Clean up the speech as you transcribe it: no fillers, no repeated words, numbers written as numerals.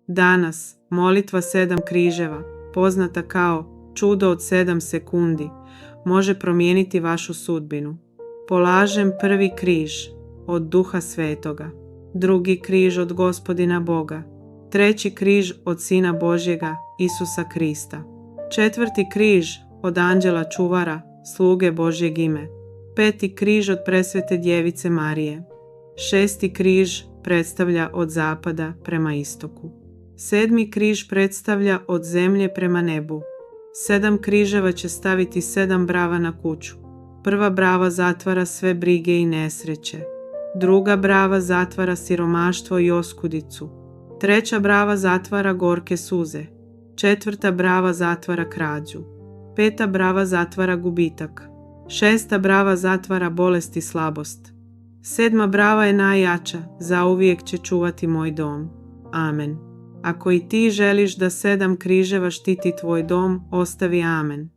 Danas, molitva 7 križeva, poznata kao čudo od 7 sekundi, može promijeniti vašu sudbinu. Polažem prvi križ od Duha Svetoga, drugi križ od Gospodina Boga, treći križ od Sina Božjega, Isusa Krista, četvrti križ od Anđela Čuvara, sluge Božjeg ime, peti križ od Presvete Djevice Marije, šesti križ predstavlja od zapada prema istoku, sedmi križ predstavlja od zemlje prema nebu. 7 križeva će staviti 7 brava na kuću. Prva brava zatvara sve brige i nesreće. Druga brava zatvara siromaštvo i oskudicu. Treća brava zatvara gorke suze. Četvrta brava zatvara krađu. Peta brava zatvara gubitak. Šesta brava zatvara bolest i slabost. Sedma brava je najjača, zauvijek će čuvati moj dom. Amen. Ako i ti želiš da 7 križeva štiti tvoj dom, ostavi amen.